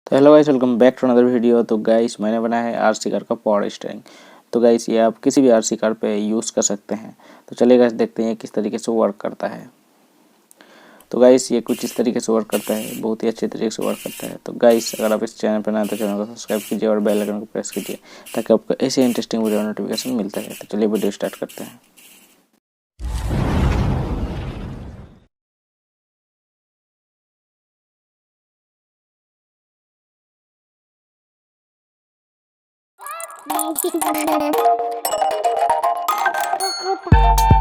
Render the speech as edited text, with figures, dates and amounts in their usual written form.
तो hello guys, welcome back to another video. तो guys मैंने बनाया है आरसी कार का पावर स्टीयरिंग। तो गाइस ये आप किसी भी आरसी कार पे यूज़ कर सकते हैं। तो चलिए गाइस देखते हैं किस तरीके से वर्क करता है। तो गाइस ये कुछ इस तरीके से वर्क करता है, बहुत ही अच्छे तरीके से वर्क करता है। तो गाइस अगर आप इस चैनल पर नए हैं तो चैनल को सब्सक्राइब कीजिए और बेल आइकन को प्रेस कीजिए ताकि आपको ऐसे इंटरेस्टिंग वीडियो नोटिफिकेशन मिलता है। तो चलिए वीडियो स्टार्ट करते हैं। Thank you.